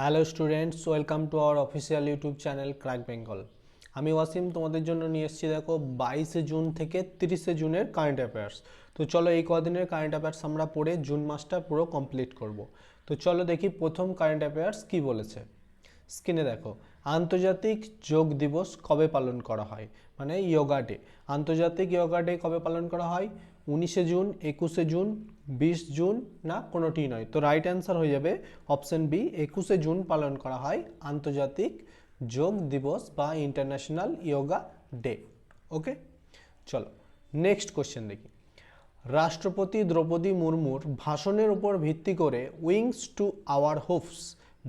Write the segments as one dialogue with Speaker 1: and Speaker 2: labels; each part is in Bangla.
Speaker 1: Hello students, welcome to our official YouTube channel crack Bengal. আমি ওয়াসিম তোমাদের জন্য নিয়ে এসেছি দেখো 22শে জুন থেকে 30শে জুনের কারেন্ট অ্যাফেয়ার্স। তো চলো এই কদিনের কারেন্ট অ্যাফেয়ার্স আমরা পড়ে জুন মাসটা পুরো কমপ্লিট করব। তো চলো দেখি প্রথম কারেন্ট অ্যাফেয়ার্স কী বলেছে। স্ক্রিনে দেখো, আন্তর্জাতিক যোগ দিবস কবে পালন করা হয়, মানে ইয়োগা ডে। আন্তর্জাতিক ইয়োগা ডে কবে পালন করা হয়? 19শে জুন, 21শে জুন, 20 জুন, না কোনোটি নয়। তো রাইট অ্যান্সার হয়ে যাবে অপশন বি, 21শে জুন পালন করা হয় আন্তর্জাতিক যোগ দিবস বা ইন্টারন্যাশনাল ইয়োগা ডে। ওকে, চলো নেক্সট কোশ্চেন দেখি। রাষ্ট্রপতি দ্রৌপদী মুর্মুর ভাষণের উপর ভিত্তি করে wings to our Hopes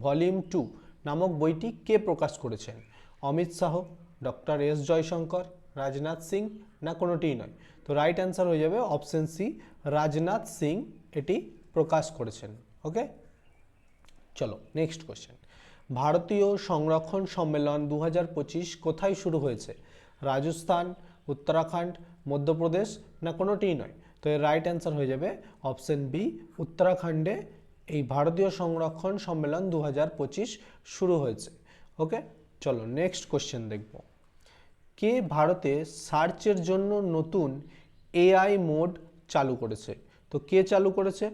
Speaker 1: volume 2 নামক বইটি কে প্রকাশ করেছেন? অমিত শাহ, ডক্টর এস জয়শঙ্কর, রাজনাথ সিং, না কোনোটিই নয়। তো রাইট অ্যান্সার হয়ে যাবে অপশন সি, রাজনাথ সিং এটি প্রকাশ করেছেন। ওকে, চলো নেক্সট কোশ্চেন। ভারতীয় সংরক্ষণ সম্মেলন 2025 কোথায় শুরু হয়েছে? রাজস্থান, উত্তরাখণ্ড, মধ্যপ্রদেশ, না কোনোটিই নয়। তো এর রাইট অ্যান্সার হয়ে যাবে অপশন বি, উত্তরাখণ্ডে এই ভারতীয় সংরক্ষণ সম্মেলন 2025 শুরু হয়েছে। ওকে, চলো নেক্সট কোশ্চেন দেখব। কে ভারতে সার্চের জন্য নতুন এআই মোড চালু করেছে? তো কে চালু করেছে?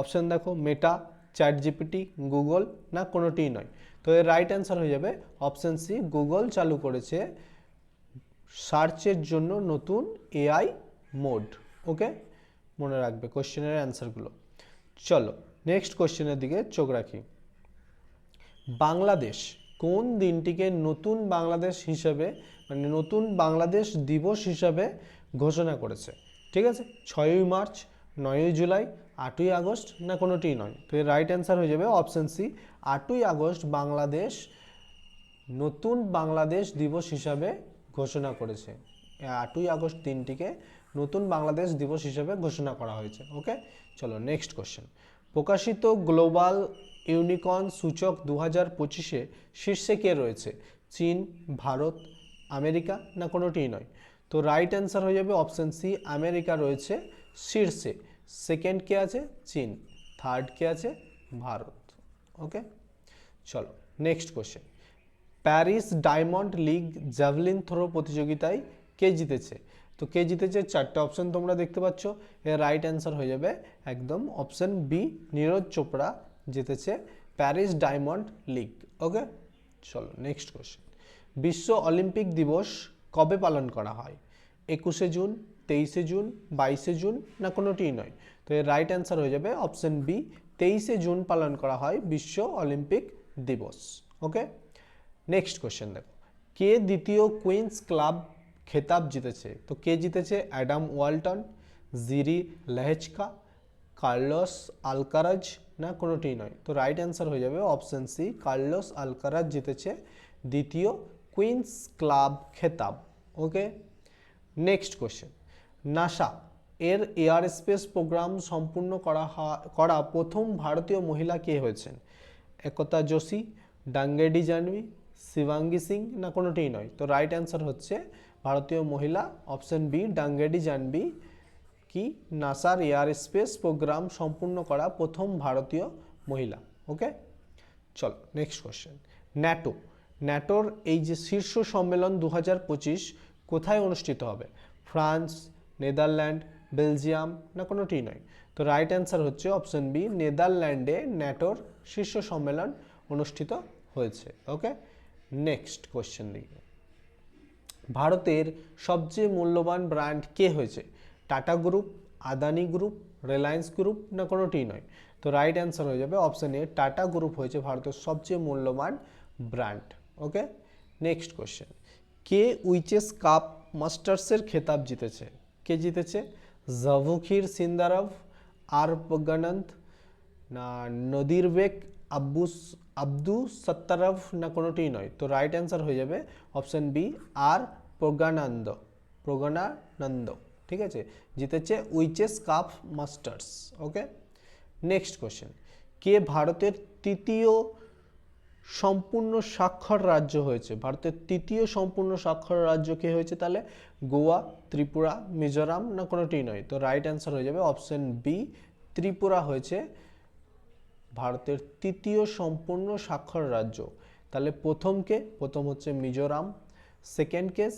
Speaker 1: অপশন দেখো, মেটা, চ্যাট জিপিটি, গুগল, না কোনোটিই নয়। তো এর রাইট অ্যান্সার হয়ে যাবে অপশন সি, গুগল চালু করেছে সার্চের জন্য নতুন এআই মোড। ওকে, মনে রাখবে কোশ্চেনের অ্যান্সারগুলো। চলো নেক্সট কোশ্চেনের দিকে চোখ রাখি। বাংলাদেশ কোন দিনটিকে নতুন বাংলাদেশ হিসেবে, মানে নতুন বাংলাদেশ দিবস হিসাবে ঘোষণা করেছে? ঠিক আছে, 6ই মার্চ, 9ই জুলাই, 8ই আগস্ট, না কোনোটিই নয়। তো এর রাইট অ্যান্সার হয়ে যাবে অপশন সি, 8ই আগস্ট বাংলাদেশ নতুন বাংলাদেশ দিবস হিসাবে ঘোষণা করেছে। 8ই আগস্ট দিনটিকে নতুন বাংলাদেশ দিবস হিসাবে ঘোষণা করা হয়েছে। ওকে, চলো নেক্সট কোশ্চেন। প্রকাশিত গ্লোবাল ইউনিকর্ন সূচক 2025-এ শীর্ষে কে রয়েছে? চীন, ভারত, আমেরিকা, না কোনোটিই নয়। তো রাইট অ্যান্সার হয়ে যাবে অপশন সি, আমেরিকা রয়েছে শীর্ষে। সেকেন্ড কে আছে? চীন। থার্ড কে আছে? ভারত। ওকে, চলো next question. Paris Diamond League javelin throw প্রতিযোগিতায় কে জিতেছে? তো কে জিতেছে, চারটে অপশন তোমরা দেখতে পাচ্ছ। এর রাইট অ্যান্সার হয়ে যাবে একদম অপশন বি, নীরজ চোপড়া জিতেছে প্যারিস ডায়মন্ড লিগ। ওকে, চলো নেক্সট কোশ্চেন। বিশ্ব অলিম্পিক দিবস কবে পালন করা হয়? 21শে জুন, 23শে জুন, 22শে জুন, না কোনোটিই নয়। তো এর রাইট অ্যান্সার হয়ে যাবে অপশন বি, 23শে জুন পালন করা হয় বিশ্ব অলিম্পিক দিবস। ওকে, নেক্সট কোশ্চেন দেখো। কে দ্বিতীয় কুইন্স ক্লাব খেতাব জিতেছে? তো কে জিতেছে? অ্যাডাম ওয়ালটন, জিরি লেহেচকা, কার্লোস আলকারাজ, না কোনোটিই নয়। তো রাইট অ্যান্সার হয়ে যাবে অপশন সি, কার্লোস আলকারাজ জিতেছে দ্বিতীয় কুইন্স ক্লাব খেতাব। ওকে, নেক্সট কোশ্চেন। নাসা এর এয়ার স্পেস প্রোগ্রাম সম্পূর্ণ করা প্রথম ভারতীয় মহিলা কে হয়েছেন? একতা যোশী, ডাঙ্গেডি জাহ্নবী, শিবাঙ্গী সিং, না কোনোটিই নয়। তো রাইট অ্যান্সার হচ্ছে ভারতীয় মহিলা অপশন বি, ডাঙ্গেডি জাহ্নবী কি নাসার এয়ার স্পেস প্রোগ্রাম সম্পূর্ণ করা প্রথম ভারতীয় মহিলা। ওকে, চলো নেক্সট কোশ্চেন। ন্যাটো, ন্যাটোর এই যে শীর্ষ সম্মেলন 2025 কোথায় অনুষ্ঠিত হবে? ফ্রান্স, নেদারল্যান্ড, বেলজিয়াম, না কোনোটিই নয়। তো রাইট অ্যান্সার হচ্ছে অপশন বি, নেদারল্যান্ডে ন্যাটোর শীর্ষ সম্মেলন অনুষ্ঠিত হয়েছে। ওকে, নেক্সট কোশ্চেন দেখি। ভারতের সবচেয়ে মূল্যবান ব্র্যান্ড কে হয়েছে? Tata group, Adani group, Reliance group, না কোনোটিই নয়। তো রাইট অ্যান্সার হয়ে যাবে অপশন এ, টাটা গ্রুপ হয়েছে ভারতের সবচেয়ে মূল্যবান ব্র্যান্ড। ওকে, নেক্সট কোশ্চেন। কে উইচেস কাপ মাস্টার্সের খেতাব জিতেছে? কে জিতেছে? জাভুখির সিন্দারভ, আর প্রজ্ঞানন্দ, না নদিরবেক আব্দু সত্তারভ, না কোনোটিই নয়। তো রাইট অ্যান্সার হয়ে যাবে অপশন বি, আর প্রজ্ঞানন্দ। ঠিক আছে, জিতেছে উইচেস কাপ মাস্টার্স। ওকে, নেক্সট কোশ্চেন। কে ভারতের তৃতীয় সম্পূর্ণ স্বাক্ষর রাজ্য হয়েছে? ভারতের তৃতীয় সম্পূর্ণ স্বাক্ষর রাজ্য কে হয়েছে তাহলে? গোয়া, ত্রিপুরা, মিজোরাম, না কোনোটিই নয়। তো রাইট অ্যান্সার হয়ে যাবে অপশন বি, ত্রিপুরা হয়েছে ভারতের তৃতীয় সম্পূর্ণ স্বাক্ষর রাজ্য? তাহলে প্রথম হচ্ছে মিজোরাম,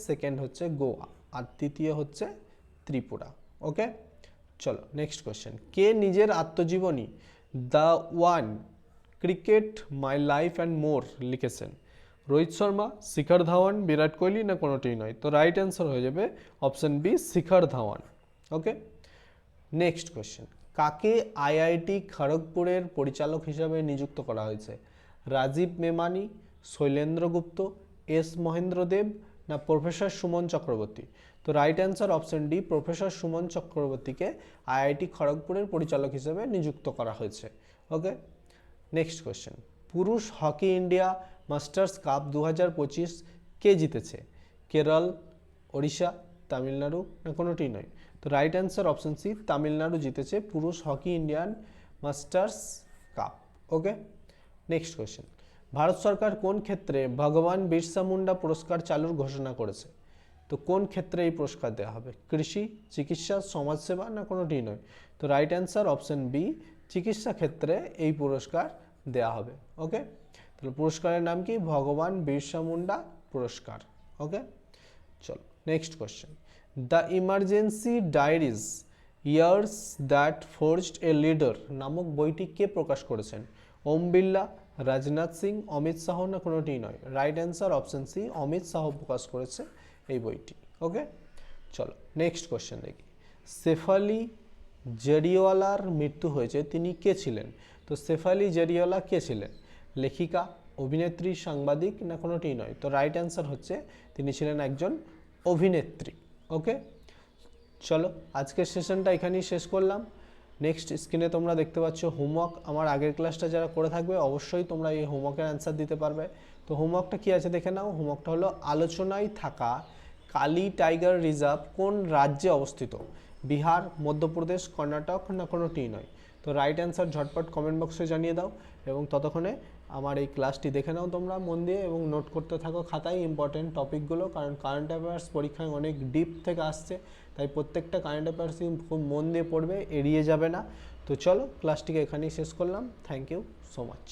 Speaker 1: সেকেন্ড হচ্ছে গোয়া, আর তৃতীয় হচ্ছে ত্রিপুরা। ওকে, চলো নেক্সট কোয়েশ্চেন। কে নিজের আত্মজীবনী the one cricket my life and more লিখেছেন? রোহিত শর্মা, শিখর ধাওয়ান, বিরাট কোহলি, না কোনোটিই নয়? তো রাইট অ্যান্সার হয়ে যাবে option B, Shikhar Dhawan. Okay, next question. কাকে আইআইটি খড়গপুরের পরিচালক হিসাবে নিযুক্ত করা হয়েছে? রাজীব মেমানি, শৈলেন্দ্র গুপ্ত, এস মহেন্দ্র দেব, না প্রফেসর সুমন চক্রবর্তী? তো right answer option D, professor Suman চক্রবর্তীকে আইআইটি খড়গপুরের পরিচালক হিসেবে নিযুক্ত করা হয়েছে। Okay, next question. পুরুষ হকি ইন্ডিয়া মাস্টার্স কাপ 2025 কে জিতেছে? কেরল, ওড়িশা, তামিলনাড়ু, না কোনোটি নয়? তো right answer option C, Tamil Nadu জিতেছে পুরুষ hockey Indian masters cup. Okay, next question. Bharat সরকার কোন ক্ষেত্রে ভগবান বিরসা মুন্ডা পুরস্কার চালুর ঘোষণা করেছে? তো কোন ক্ষেত্রে এই পুরস্কার দেওয়া হবে? কৃষি, চিকিৎসা, সমাজসেবা, না কোনোটি নয়? তো রাইট অ্যান্সার অপশন বি, চিকিৎসা ক্ষেত্রে এই পুরস্কার দেওয়া হবে। ওকে, তাহলে পুরস্কারের নাম কি? ভগবান বিরসা মুন্ডা পুরস্কার। ওকে, চলো next question. The emergency diaries years that forged a leader নামক বইটি কে প্রকাশ করেছেন? ওম বিড়লা, রাজনাথ সিং, অমিত শাহ, না কোনোটিই নয়? Right answer option C, Amit Shah প্রকাশ করেছে এই বইটি। ওকে, চলো নেক্সট কোয়েশ্চেন দেখি। শেফালি জেরিওয়ালার মৃত্যু হয়েছে, তিনি কে ছিলেন? তো শেফালি জেরিওয়ালা কে ছিলেন? লেখিকা, অভিনেত্রী, সাংবাদিক, না কোনোটিই নয়? তো রাইট অ্যান্সার হচ্ছে তিনি ছিলেন একজন অভিনেত্রী। ওকে, চলো আজকের সেশনটা এখানেই শেষ করলাম। নেক্সট স্ক্রিনে তোমরা দেখতে পাচ্ছ হোমওয়ার্ক। আমার আগের ক্লাসটা যারা করে থাকবে অবশ্যই তোমরা এই হোমওয়ার্কের অ্যান্সার দিতে পারবে। তো হোমওয়ার্কটা কী আছে দেখে নাও। হোমওয়ার্কটা হলো, আলোচনায় থাকা কালী টাইগার রিজার্ভ কোন রাজ্যে অবস্থিত? বিহার, মধ্যপ্রদেশ, কর্ণাটক, না কোনোটিই নয়? তো রাইট অ্যান্সার ঝটপট কমেন্ট বক্সে জানিয়ে দাও, এবং ততক্ষণে আমার এই ক্লাসটি দেখে নাও তোমরা মন দিয়ে, এবং নোট করতে থাকো খাতায় ইম্পর্টেন্ট টপিকগুলো, কারণ কারেন্ট অ্যাফেয়ার্স পরীক্ষায় অনেক ডিপ থেকে আসছে, তাই প্রত্যেকটা কারেন্ট অ্যাফেয়ার্সই খুব মন দিয়ে পড়বে, এড়িয়ে যাবে না। তো চলো ক্লাসটিকে এখানেই শেষ করলাম। Thank you so much.